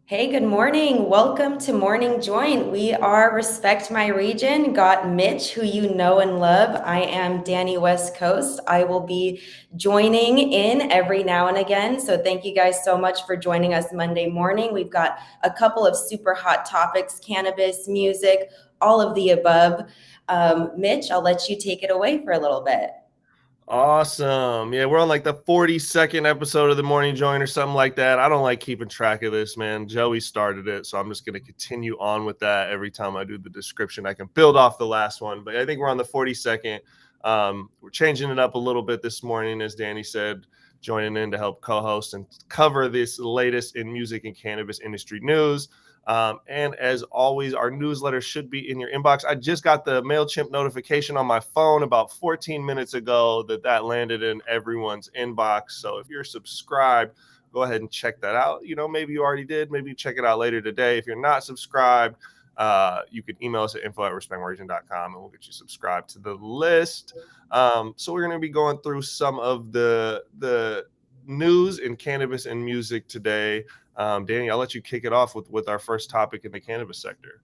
Hey, good morning. Welcome to Morning Joint. We are Respect My Region. Got Mitch, who you know and love. I am Dani WestCoast. I will be joining in every now and again. So thank you guys so much for joining us Monday morning. We've got a couple of super hot topics, cannabis, music, all of the above. Mitch, I'll let you take it away for a little bit. Awesome. Yeah, we're on like the 42nd episode of the Morning Joint or something like that. I don't like keeping track of this, man. Joey started it, so I'm just going to continue on with that every time I do the description. I can build off the last one, but I think we're on the 42nd. We're changing it up a little bit this morning, as Dani said, joining in to help co-host and cover this latest in music and cannabis industry news. And as always, our newsletter should be in your inbox. I just got the MailChimp notification on my phone about 14 minutes ago that landed in everyone's inbox. So if you're subscribed, go ahead and check that out. Maybe you already did. Maybe check it out later today. If you're not subscribed, you can email us at info@respectmyregion.com and we'll get you subscribed to the list. So we're going to be going through some of the news in cannabis and music today. Dani, I'll let you kick it off with our first topic in the cannabis sector.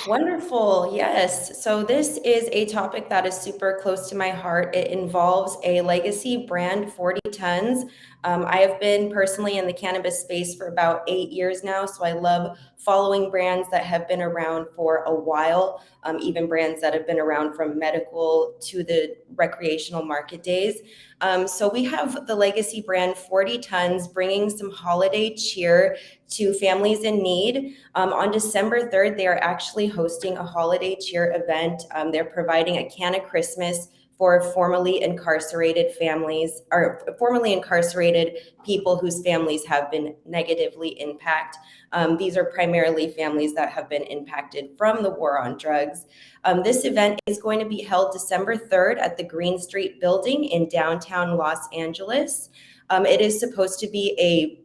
Wonderful. Yes. So this is a topic that is super close to my heart. It involves a legacy brand, 40 Tons. I have been personally in the cannabis space for about 8 years now. So I love following brands that have been around for a while, even brands that have been around from medical to the recreational market days. So we have the legacy brand 40 Tons bringing some holiday cheer to families in need. On December 3rd, they are actually hosting a holiday cheer event. They're providing a Canna Christmas for formerly incarcerated families or formerly incarcerated people whose families have been negatively impacted. These are primarily families that have been impacted from the war on drugs. This event is going to be held December 3rd at the Green Street building in downtown Los Angeles. It is supposed to be a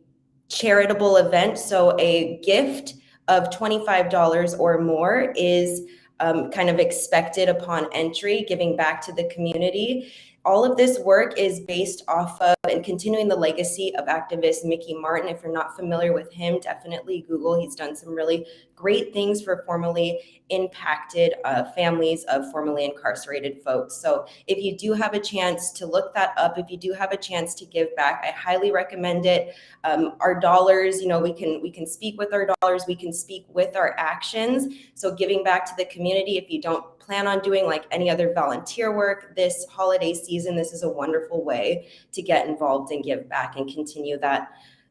charitable event, so a gift of $25 or more is kind of expected upon entry, giving back to the community. All of this work is based off of and continuing the legacy of activist Mickey Martin. If you're not familiar with him, definitely Google. He's done some really great things for formerly impacted families of formerly incarcerated folks. So if you do have a chance to look that up, if you do have a chance to give back, I highly recommend it. Our dollars, we can speak with our dollars, we can speak with our actions. So giving back to the community, if you don't plan on doing like any other volunteer work this holiday season, this is a wonderful way to get involved and give back and continue that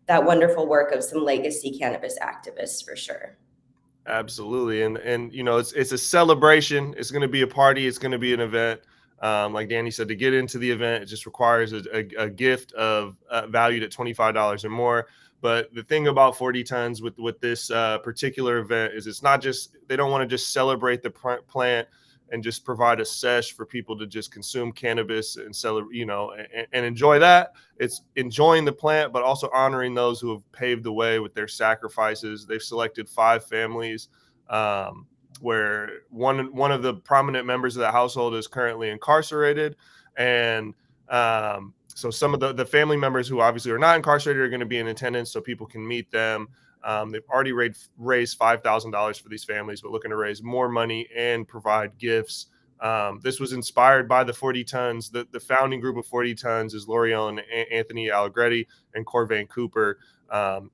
wonderful work of some legacy cannabis activists for sure. Absolutely. And it's a celebration. It's going to be a party. It's going to be an event. Like Dani said, to get into the event, it just requires a gift of valued at $25 or more. But the thing about 40 Tons with this particular event is it's not just, they don't want to just celebrate the plant and just provide a sesh for people to just consume cannabis and and enjoy that. It's enjoying the plant, but also honoring those who have paved the way with their sacrifices. They've selected 5 families where one of the prominent members of the household is currently incarcerated. And so some of the family members who obviously are not incarcerated are going to be in attendance so people can meet them. They've already raised $5,000 for these families, but looking to raise more money and provide gifts. This was inspired by the 40 Tons. The founding group of 40 Tons is L'Oreal and Anthony Allegretti and Corvain Cooper.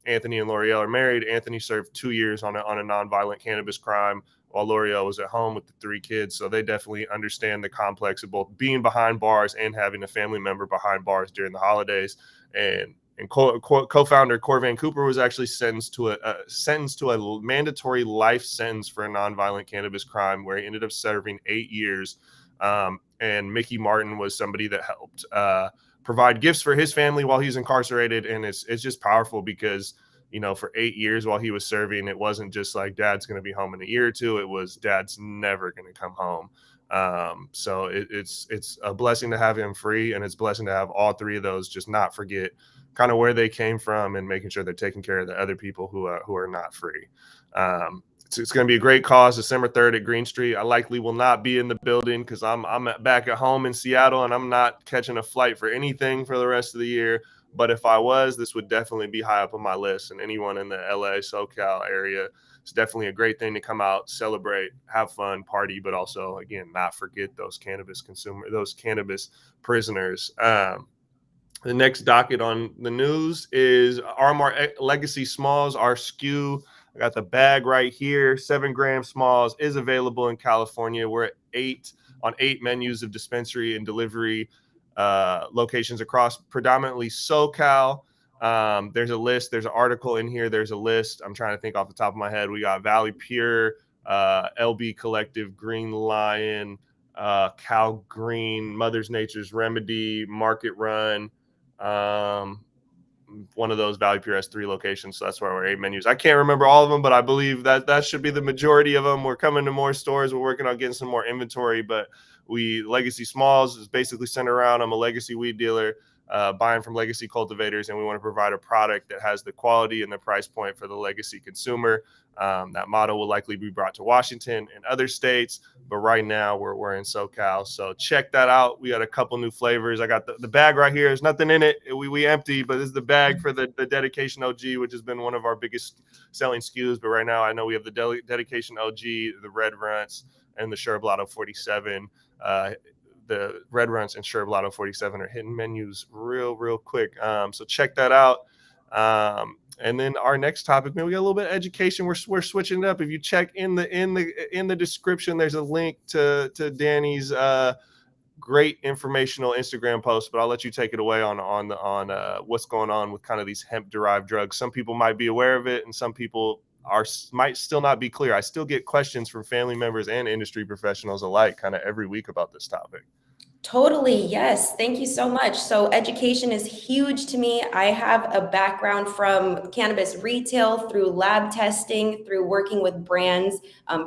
Anthony and L'Oreal are married. Anthony served 2 years on a nonviolent cannabis crime while L'Oreal was at home with the 3 kids. So they definitely understand the complex of both being behind bars and having a family member behind bars during the holidays. And co-founder Corvain Cooper was actually sentenced to a mandatory life sentence for a nonviolent cannabis crime where he ended up serving 8 years. And Mickey Martin was somebody that helped provide gifts for his family while he's incarcerated. And it's just powerful because, for 8 years while he was serving, it wasn't just like dad's going to be home in a year or two. It was dad's never going to come home. So it's a blessing to have him free, and it's a blessing to have all 3 of those just not forget kind of where they came from and making sure they're taking care of the other people who are not free. It's going to be a great cause, December 3rd at Green Street. I likely will not be in the building because I'm back at home in Seattle and I'm not catching a flight for anything for the rest of the year. But if I was, this would definitely be high up on my list. And anyone in the LA, SoCal area, it's definitely a great thing to come out, celebrate, have fun, party, but also, again, not forget those cannabis prisoners. The next docket on the news is RMR Legacy Smalls, our SKU. I got the bag right here. 7-gram Smalls is available in California. We're at on 8 menus of dispensary and delivery locations across predominantly SoCal. There's a list. There's an article in here. There's a list. I'm trying to think off the top of my head. We got Valley Pure, LB Collective, Green Lion, Cal Green, Mother's Nature's Remedy, Market Run. One of those Valley Pure has 3 locations, so that's why we're 8 menus. I can't remember all of them, but I believe that should be the majority of them. We're coming to more stores. We're working on getting some more inventory, but Legacy Smalls is basically centered around, I'm a legacy weed dealer, buying from legacy cultivators, and we want to provide a product that has the quality and the price point for the legacy consumer. That motto will likely be brought to Washington and other states, but right now we're in SoCal. So check that out. We got a couple new flavors. I got the bag right here. There's nothing in it. We empty, but this is the bag for the Dedication OG, which has been one of our biggest selling SKUs. But right now I know we have the Dedication OG, the Red Runts, and the Sherblato 47. The Red Runts and Sherblato 47 are hitting menus real quick. So check that out. And then our next topic, maybe we got a little bit of education. We're switching it up. If you check in the description, there's a link to Dani's great informational Instagram post. But I'll let you take it away on what's going on with kind of these hemp derived drugs. Some people might be aware of it, and some people might still not be clear. I still get questions from family members and industry professionals alike, kind of every week about this topic. Totally. Yes. Thank you so much. So education is huge to me. I have a background from cannabis retail through lab testing, through working with brands,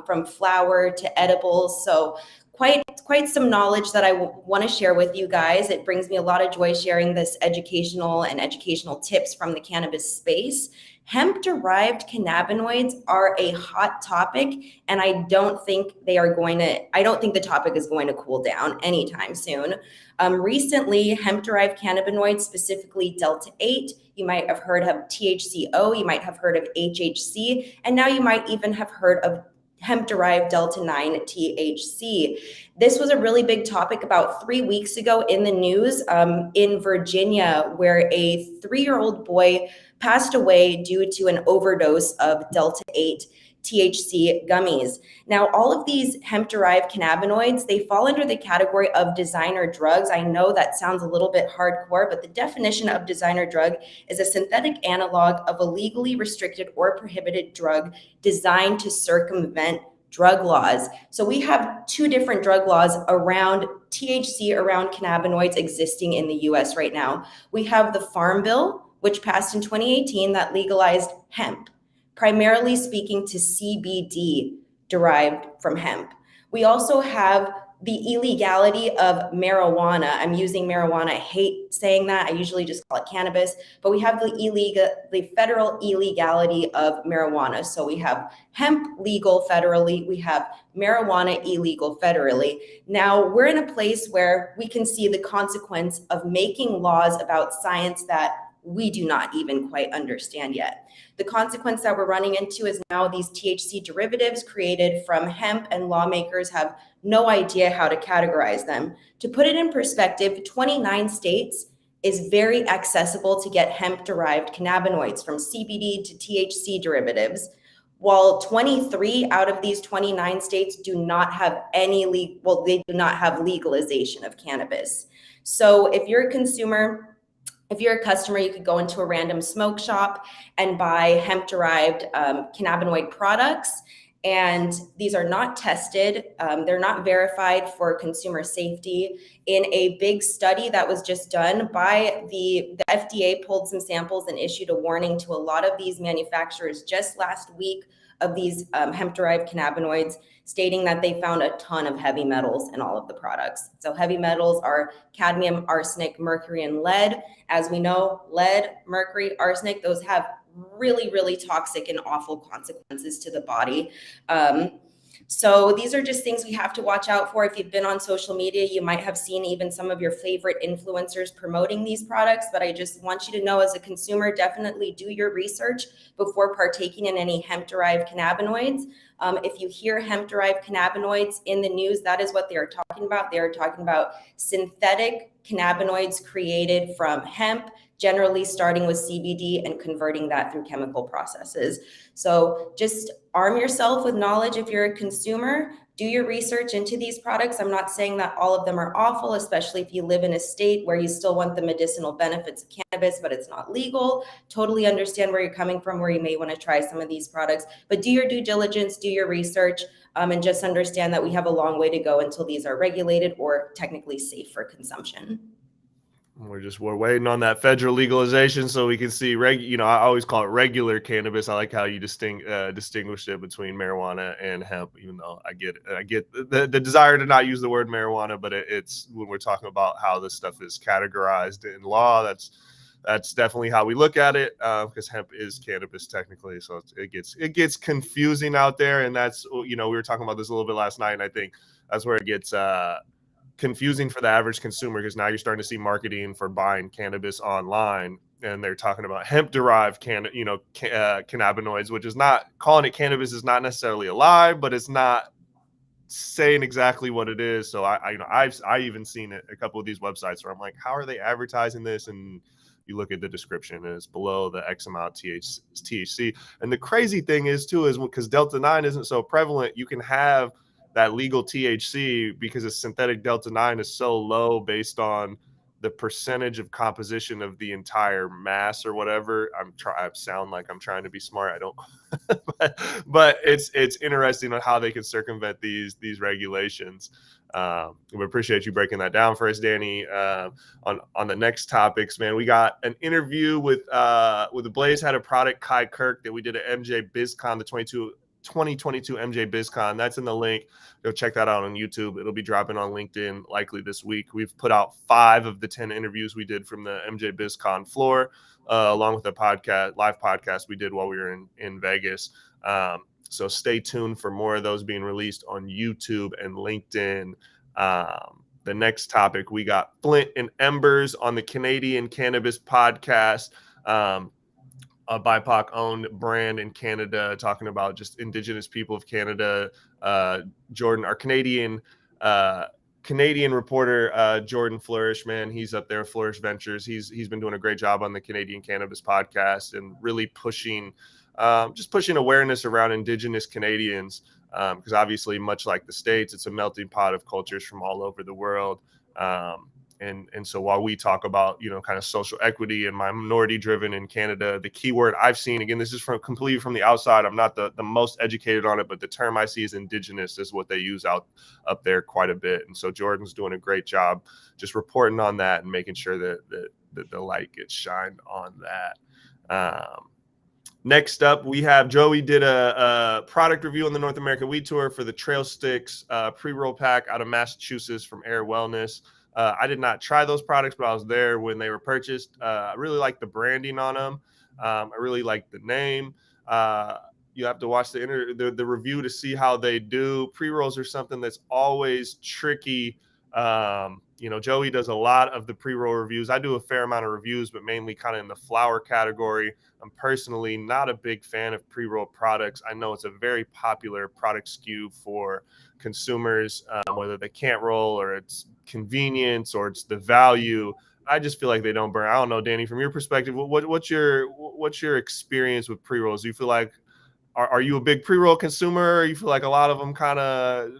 from flower to edibles. So quite some knowledge that I want to share with you guys. It brings me a lot of joy sharing this educational tips from the cannabis space. Hemp-derived cannabinoids are a hot topic, and I don't think the topic is going to cool down anytime soon. Recently, hemp-derived cannabinoids, specifically Delta-8, you might have heard of THCO, you might have heard of HHC, and now you might even have heard of hemp-derived Delta-9 THC. This was a really big topic about 3 weeks ago in the news in Virginia, where a 3-year-old boy passed away due to an overdose of Delta-8 THC gummies. Now, all of these hemp-derived cannabinoids, they fall under the category of designer drugs. I know that sounds a little bit hardcore, but the definition of designer drug is a synthetic analog of a legally restricted or prohibited drug designed to circumvent drug laws. So we have 2 different drug laws around THC, around cannabinoids existing in the US right now. We have the Farm Bill, which passed in 2018, that legalized hemp, primarily speaking to CBD derived from hemp. We also have the illegality of marijuana. I'm using marijuana. I hate saying that. I usually just call it cannabis, but we have the federal illegality of marijuana. So we have hemp legal federally. We have marijuana illegal federally. Now we're in a place where we can see the consequence of making laws about science that we do not even quite understand yet. The consequence that we're running into is now these THC derivatives created from hemp, and lawmakers have no idea how to categorize them. To put it in perspective, 29 states is very accessible to get hemp-derived cannabinoids, from CBD to THC derivatives, while 23 out of these 29 states do not have they do not have legalization of cannabis. So if you're a consumer, if you're a customer, you could go into a random smoke shop and buy hemp-derived cannabinoid products, and these are not tested. They're not verified for consumer safety. In a big study that was just done by the FDA, pulled some samples and issued a warning to a lot of these manufacturers just last week of these hemp-derived cannabinoids, stating that they found a ton of heavy metals in all of the products. So heavy metals are cadmium, arsenic, mercury, and lead. As we know, lead, mercury, arsenic, those have really, really toxic and awful consequences to the body. So these are just things we have to watch out for. If you've been on social media, you might have seen even some of your favorite influencers promoting these products, but I just want you to know, as a consumer, definitely do your research before partaking in any hemp-derived cannabinoids. If you hear hemp-derived cannabinoids in the news, that is what they are talking about. They are talking about synthetic cannabinoids created from hemp, generally starting with CBD and converting that through chemical processes. So just arm yourself with knowledge if you're a consumer. Do your research into these products. I'm not saying that all of them are awful, especially if you live in a state where you still want the medicinal benefits of cannabis, but it's not legal. Totally understand where you're coming from, where you may want to try some of these products, but do your due diligence, do your research, and just understand that we have a long way to go until these are regulated or technically safe for consumption. We're waiting on that federal legalization so we can see I always call it regular cannabis. I like how you distinguish it between marijuana and hemp, even though I get the desire to not use the word marijuana, but it's when we're talking about how this stuff is categorized in law, that's definitely how we look at it, because hemp is cannabis technically. So it gets confusing out there, and that's, we were talking about this a little bit last night, and I think that's where it gets confusing for the average consumer, because now you're starting to see marketing for buying cannabis online, and they're talking about hemp derived cannabinoids, which is not, calling it cannabis is not necessarily a lie, but it's not saying exactly what it is. So I even seen it a couple of these websites where I'm like, how are they advertising this? And you look at the description and it's below the X amount THC. And the crazy thing is because Delta-9 isn't so prevalent, you can have that legal THC because a synthetic Delta-9 is so low based on the percentage of composition of the entire mass or whatever. I sound like I'm trying to be smart. I don't, but it's interesting on how they can circumvent these regulations. We appreciate you breaking that down for us, Dani. On the next topics, man, we got an interview with the Blaze Had a Product, Kirk, that we did at MJ BizCon, the 2022 MJ BizCon. That's in the link. Go check that out on YouTube. It'll be dropping on LinkedIn likely this week. We've put out 5 of the 10 interviews we did from the MJ BizCon floor, along with the live podcast we did while we were in Vegas. So stay tuned for more of those being released on YouTube and LinkedIn. The next topic, we got Flint and Embers on the Canadian Cannabis Podcast. A BIPOC-owned brand in Canada, talking about just Indigenous people of Canada. Jordan, our Canadian reporter, Jordan Flourish, man, he's up there, Flourish Ventures. He's been doing a great job on the Canadian Cannabis Podcast and really pushing awareness around Indigenous Canadians, because obviously, much like the States, it's a melting pot of cultures from all over the world. And so while we talk about, kind of social equity and minority driven in Canada, the key word I've seen, again, this is completely from the outside, I'm not the most educated on it, but the term I see is Indigenous is what they use up there quite a bit. And so Jordan's doing a great job just reporting on that and making sure that the light gets shined on that. Next up, we have Joey did a product review on the North American Weed Tour for the Trail Stix pre-roll pack out of Massachusetts from Air Wellness. I did not try those products, but I was there when they were purchased. I really like the branding on them. I really like the name. You have to watch the review to see how they do. Pre-rolls are something that's always tricky. Joey does a lot of the pre-roll reviews. I do a fair amount of reviews, but mainly kind of in the flower category. I'm personally not a big fan of pre-roll products. I know it's a very popular product SKU for consumers, whether they can't roll or it's convenience or it's the value. I just feel like they don't burn. I don't know, Dani, from your perspective, what's your experience with pre-rolls? Do you feel like, are you a big pre-roll consumer? Or you feel like a lot of them kind of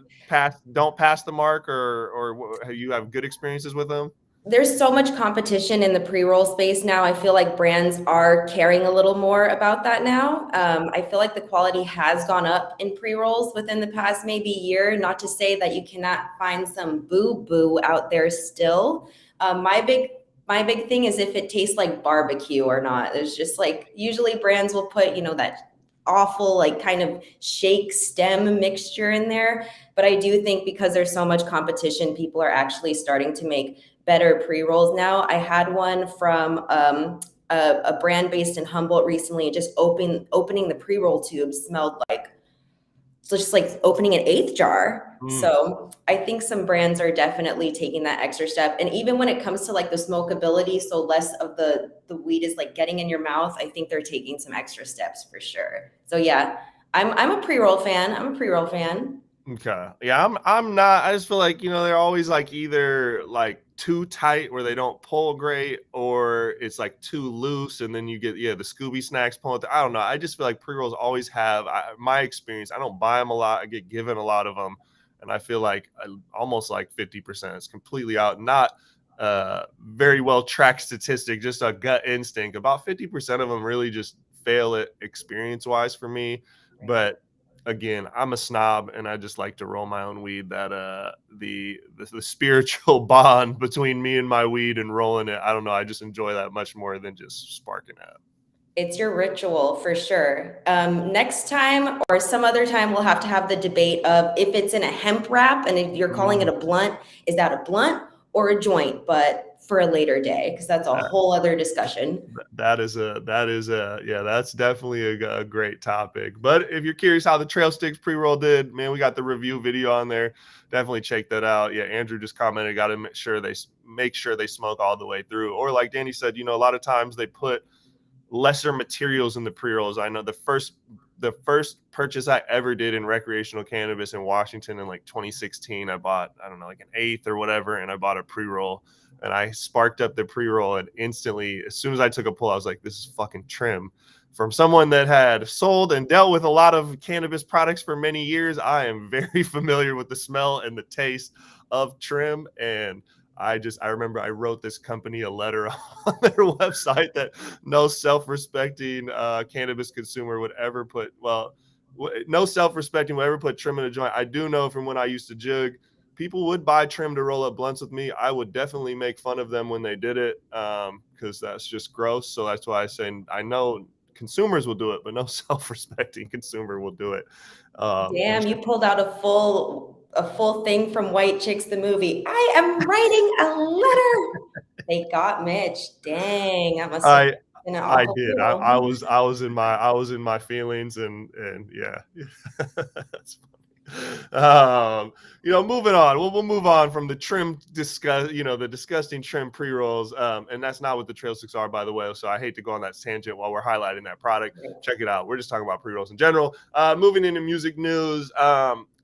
don't pass the mark, or you have good experiences with them? There's so much competition in the pre-roll space now. I feel like brands are caring a little more about that now. I feel like the quality has gone up in pre-rolls within the past maybe year. Not to say that you cannot find some boo-boo out there still. My big thing is if it tastes like barbecue or not. There's just like, usually brands will put, that awful like kind of shake stem mixture in there. But I do think because there's so much competition, people are actually starting to make better pre-rolls now. I had one from a brand based in Humboldt recently. Just opening the pre-roll tube smelled like So it's just like opening an eighth jar. Mm. So I think some brands are definitely taking that extra step. And even when it comes to like the smokability, so less of the weed is like getting in your mouth, I think they're taking some extra steps for sure. So yeah, I'm a pre-roll fan. I'm a pre-roll fan. Okay. Yeah, I'm not. I just feel like, they're always like either like too tight where they don't pull great, or it's like too loose and then you get the Scooby snacks pulling. I don't know. I just feel like pre-rolls always have my experience. I don't buy them a lot. I get given a lot of them, and I feel like almost like 50% is completely out. Not very well tracked statistic, just a gut instinct. About 50% of them really just fail it experience wise for me, Right. but again, I'm a snob and I just like to roll my own weed. That the spiritual bond between me and my weed and rolling it, I don't know, I just enjoy that much more than just sparking it. It's your ritual for sure. Next time or some other time, we'll have to have the debate of if it's in a hemp wrap and if you're calling it Mm, a blunt, is that a blunt or a joint? But for a later day, because that's a that, whole other discussion. that is a yeah, that's definitely a great topic. But if you're curious how the Trail Sticks pre-roll did, man, we got the review video on there. Definitely check that out. Yeah, Andrew just commented, got to make sure they smoke all the way through. Or like Danny said, a lot of times they put lesser materials in the pre-rolls. I know the first purchase I ever did in recreational cannabis in Washington in like 2016, I bought, I don't know, like an eighth or whatever, and I bought a pre-roll and I sparked up the pre-roll, and instantly, as soon as I took a pull, I was like, this is fucking trim. From someone that had sold and dealt with a lot of cannabis products for many years, I am very familiar with the smell and the taste of trim. And I remember I wrote this company a letter on their website that no self-respecting cannabis consumer would ever put. Well, no self-respecting would ever put trim in a joint. I do know from when I used to jug, people would buy trim to roll up blunts with me. I would definitely make fun of them when they did it, because that's just gross. So that's why I say I know consumers will do it, but no self-respecting consumer will do it. Damn, you pulled out a full thing from White Chicks the movie. I am writing a letter. They got Mitch. Dang, that must have I been an I awful did. I feel. was I was in my feelings, and yeah. That's funny. Moving on. We'll move on from the trim the disgusting trim pre-rolls. And that's not what the Trail Sticks are, by the way. So I hate to go on that tangent while we're highlighting that product. Check it out. We're just talking about pre-rolls in general. Moving into music news.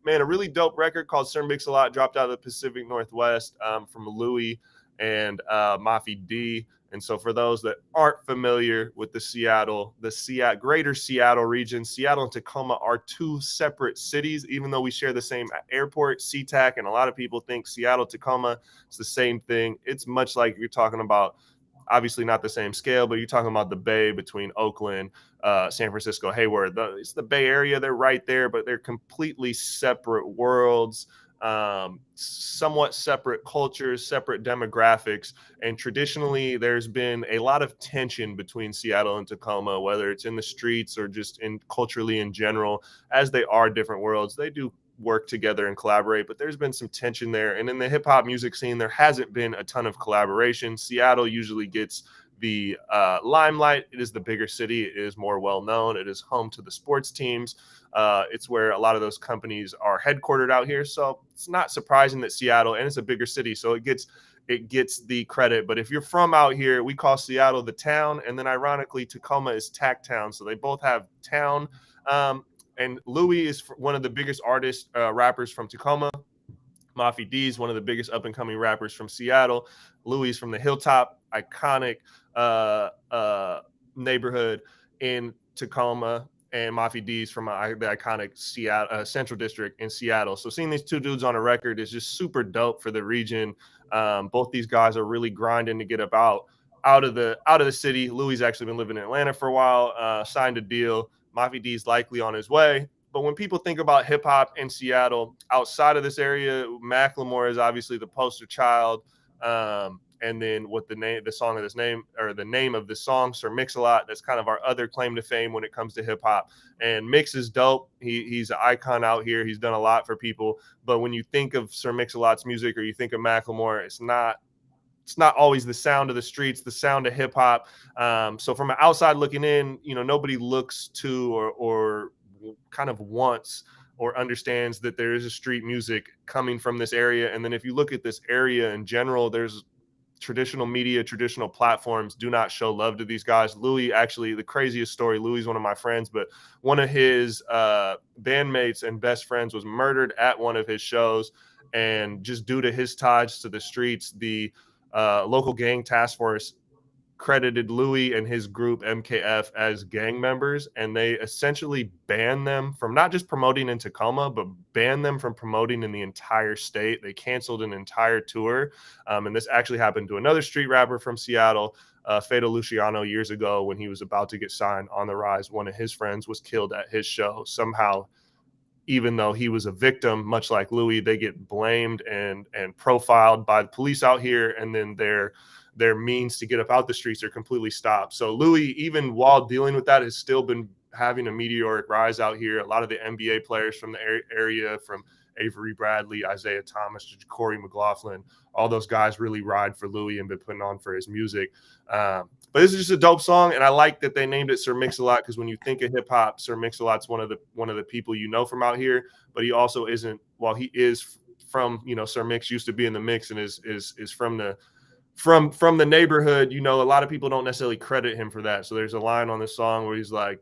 Man, a really dope record called Sir Mix-a-Lot dropped out of the Pacific Northwest, from Lewie and Mafi D. And so for those that aren't familiar with the greater Seattle region, Seattle and Tacoma are two separate cities, even though we share the same airport, SeaTac, and a lot of people think Seattle, Tacoma, it's the same thing. It's much like you're talking about, obviously not the same scale, but you're talking about the Bay between Oakland, San Francisco, Hayward. It's the Bay Area. They're right there, but they're completely separate worlds, somewhat separate cultures, separate demographics. And traditionally, there's been a lot of tension between Seattle and Tacoma, whether it's in the streets or just in culturally in general. As they are different worlds, they do work together and collaborate, but there's been some tension there. And in the hip hop music scene, there hasn't been a ton of collaboration. Seattle usually gets the limelight. It is the bigger city. It is more well known. It is home to the sports teams. It's where a lot of those companies are headquartered out here. So it's not surprising that Seattle, and it's a bigger city, so it gets the credit. But if you're from out here, we call Seattle the town, and then ironically, Tacoma is Tack Town. So they both have town. And Lewie is one of the biggest artists, rappers from Tacoma. Mafi D is one of the biggest up and coming rappers from Seattle. Lewie's from the Hilltop, iconic neighborhood in Tacoma, and Mafi D's from the iconic Seattle Central District in Seattle. So seeing these two dudes on a record is just super dope for the region. Both these guys are really grinding to get out of the city. Louie's actually been living in Atlanta for a while, signed a deal. Mafi D's likely on his way. But when people think about hip hop in Seattle, outside of this area, Macklemore is obviously the poster child. And then what the name of this song, Sir Mix-a-Lot, that's kind of our other claim to fame when it comes to hip hop. And Mix is dope. He's an icon out here. He's done a lot for people. But when you think of Sir Mix-a-Lot's music, or you think of Macklemore, it's not always the sound of the streets, the sound of hip hop. So from an outside looking in, nobody looks to or kind of wants or understands that there is a street music coming from this area. And then if you look at this area in general, there's traditional media, traditional platforms do not show love to these guys. Lewie, actually, the craziest story, Lewie's one of my friends, but one of his bandmates and best friends was murdered at one of his shows. And just due to his ties to the streets, the local gang task force credited Lewie and his group MKF as gang members, and they essentially banned them from not just promoting in Tacoma, but banned them from promoting in the entire state. They canceled an entire tour, and this actually happened to another street rapper from Seattle, Fado Luciano, years ago when he was about to get signed on the Rise. One of his friends was killed at his show. Somehow, even though he was a victim, much like Lewie, they get blamed and profiled by the police out here, and then their means to get up out the streets are completely stopped. So Lewie, even while dealing with that, has still been having a meteoric rise out here. A lot of the NBA players from the area, from Avery Bradley, Isaiah Thomas, Corey McLaughlin, all those guys really ride for Lewie and been putting on for his music. But this is just a dope song, and I like that they named it Sir Mix-a-Lot, because when you think of hip hop, Sir Mix-a-Lot's one of the people you know from out here. But he also isn't. While he is from, Sir Mix used to be in the mix and is from the neighborhood, a lot of people don't necessarily credit him for that. So there's a line on this song where he's like,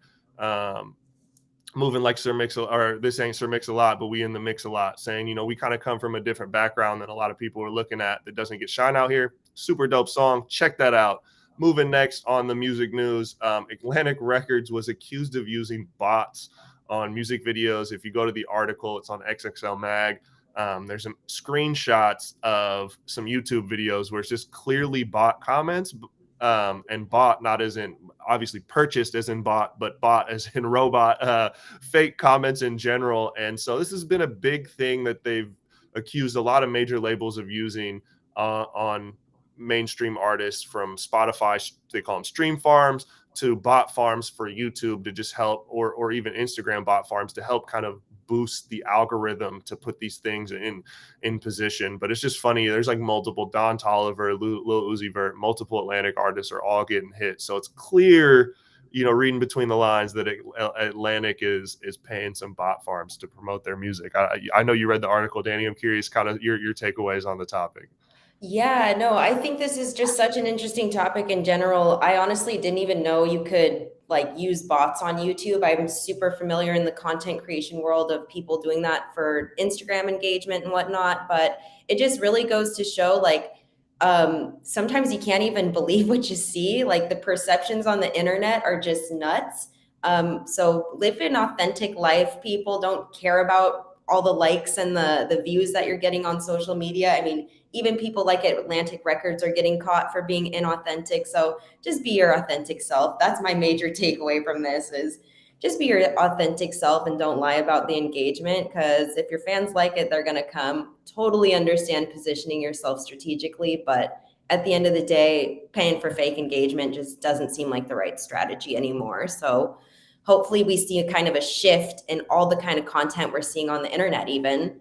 moving like Sir Mix, or this ain't Sir Mix-a-Lot, but we in the mix a lot, saying, we kind of come from a different background than a lot of people are looking at that doesn't get shine out here. Super dope song. Check that out. Moving next on the music news, Atlantic Records was accused of using bots on music videos. If you go to the article, it's on XXL Mag. There's some screenshots of some YouTube videos where it's just clearly bot comments, and bot not as in obviously purchased as in bot, but bot as in robot, fake comments in general. And so this has been a big thing that they've accused a lot of major labels of using on mainstream artists, from Spotify, they call them stream farms, to bot farms for YouTube to just help, or even Instagram bot farms to help kind of boost the algorithm to put these things in position. But it's just funny. There's like multiple Don Toliver, Lil Uzi Vert, multiple Atlantic artists are all getting hit. So it's clear, reading between the lines, that Atlantic is paying some bot farms to promote their music. I know you read the article, Dani. I'm curious kind of your takeaways on the topic. Yeah, no, I think this is just such an interesting topic in general. I honestly didn't even know you could use bots on YouTube. I'm super familiar in the content creation world of people doing that for Instagram engagement and whatnot, but it just really goes to show sometimes you can't even believe what you see. The perceptions on the internet are just nuts. So live an authentic life, people. Don't care about all the likes and the views that you're getting on social media. I mean, even people like at Atlantic Records are getting caught for being inauthentic. So just be your authentic self. That's my major takeaway from this, is just be your authentic self and don't lie about the engagement, because if your fans like it, they're going to come. Totally understand positioning yourself strategically, but at the end of the day, paying for fake engagement just doesn't seem like the right strategy anymore. So hopefully we see a kind of a shift in all the kind of content we're seeing on the internet, even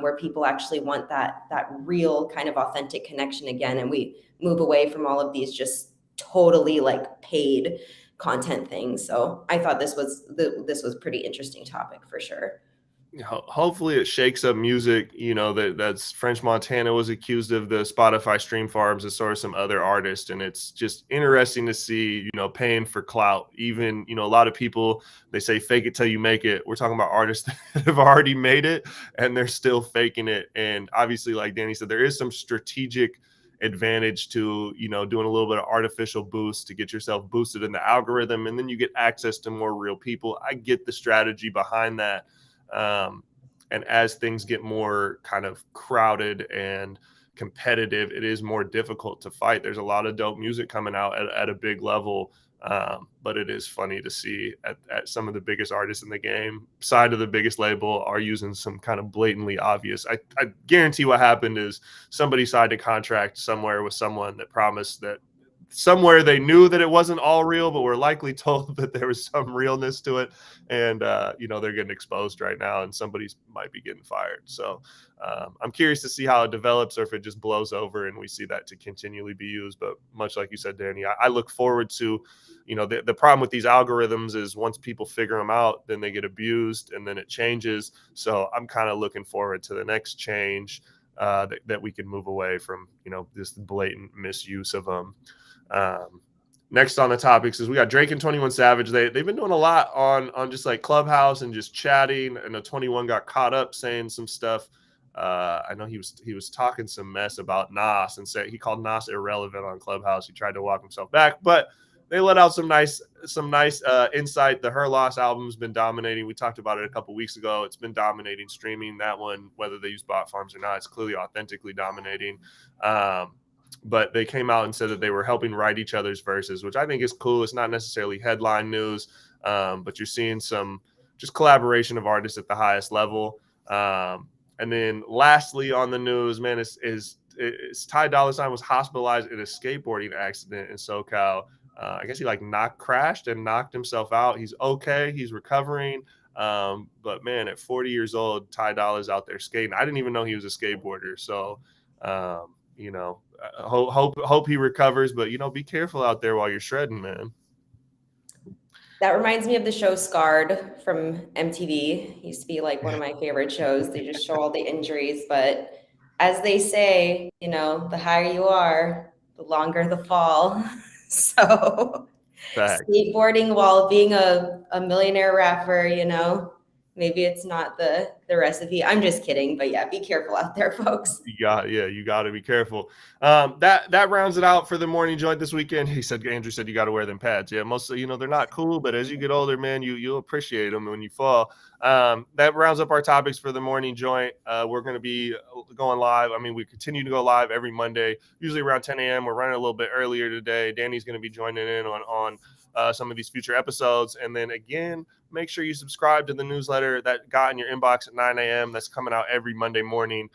where people actually want that real kind of authentic connection again, and we move away from all of these just totally paid content things. So I thought this was pretty interesting topic for sure. Hopefully it shakes up music. That's French Montana was accused of the Spotify stream farms, as sort of some other artists, and it's just interesting to see, paying for clout. Even, a lot of people, they say fake it till you make it. We're talking about artists that have already made it and they're still faking it. And obviously, like Dani said, there is some strategic advantage to, doing a little bit of artificial boost to get yourself boosted in the algorithm, and then you get access to more real people. I get the strategy behind that. And as things get more kind of crowded and competitive, it is more difficult to fight. There's a lot of dope music coming out at a big level. But it is funny to see at some of the biggest artists in the game, side of the biggest label, are using some kind of blatantly obvious. I guarantee what happened is somebody signed a contract somewhere with someone that promised that somewhere they knew that it wasn't all real, but were likely told that there was some realness to it. And, they're getting exposed right now, and somebody might be getting fired. So I'm curious to see how it develops, or if it just blows over and we see that to continually be used. But much like you said, Dani, I look forward to, the problem with these algorithms is once people figure them out, then they get abused and then it changes. So I'm kind of looking forward to the next change, that we can move away from, this blatant misuse of them. Next on the topics is we got Drake and 21 Savage. They've been doing a lot on just like Clubhouse and just chatting. And the 21 got caught up saying some stuff. I know he was talking some mess about Nas and he called Nas irrelevant on Clubhouse. He tried to walk himself back, but they let out some nice insight. The Her Loss album's been dominating. We talked about it a couple weeks ago. It's been dominating streaming. That one, whether they use bot farms or not, it's clearly authentically dominating. But they came out and said that they were helping write each other's verses, which I think is cool. It's not necessarily headline news, but you're seeing some just collaboration of artists at the highest level. And then lastly on the news, man, is Ty Dolla $ign was hospitalized in a skateboarding accident in SoCal. I guess he crashed and knocked himself out. He's okay. He's recovering. But man, at 40 years old, Ty Dolla's out there skating. I didn't even know he was a skateboarder. So, hope he recovers, but be careful out there while you're shredding, man. That reminds me of the show Scarred from MTV. It used to be like one of my favorite shows. They just show all the injuries, but as they say, the higher you are, the longer the fall. So skateboarding while being a millionaire rapper, maybe it's not the recipe. I'm just kidding, but yeah, be careful out there, folks. You got to be careful. That rounds it out for the morning joint this weekend. Andrew said you got to wear them pads. Yeah, mostly, they're not cool, but as you get older, man, you'll appreciate them when you fall. That rounds up our topics for the morning joint. We're going to be going live. I mean, we continue to go live every Monday, usually around 10 a.m. We're running a little bit earlier today. Dani's going to be joining in on some of these future episodes. And then again, make sure you subscribe to the newsletter that got in your inbox at 9 a.m. That's coming out every Monday morning.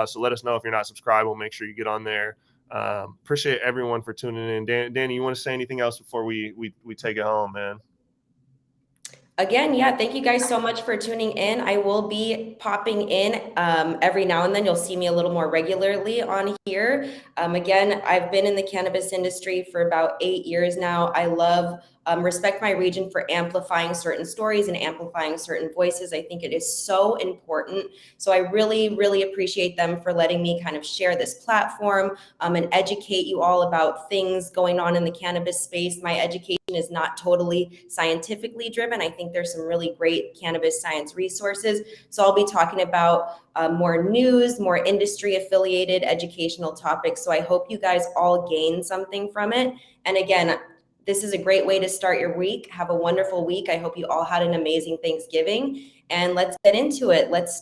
So let us know if you're not subscribed. We'll make sure you get on there. Appreciate everyone for tuning in. Dani, you want to say anything else before we take it home, man? Again, yeah, thank you guys so much for tuning in. I will be popping in every now and then. You'll see me a little more regularly on here. Again, I've been in the cannabis industry for about 8 years now. I love Respect My Region for amplifying certain stories and amplifying certain voices. I think it is so important. So I really, really appreciate them for letting me kind of share this platform and educate you all about things going on in the cannabis space. My education is not totally scientifically driven. I think there's some really great cannabis science resources. So I'll be talking about more news, more industry affiliated educational topics. So I hope you guys all gain something from it. And again, this is a great way to start your week. Have a wonderful week. I hope you all had an amazing Thanksgiving, and let's get into it. Let's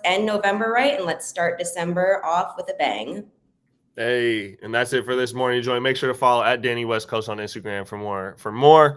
end November right, and let's start December off with a bang. Hey, and that's it for this morning joint. Make sure to follow at Dani WestCoast on Instagram for more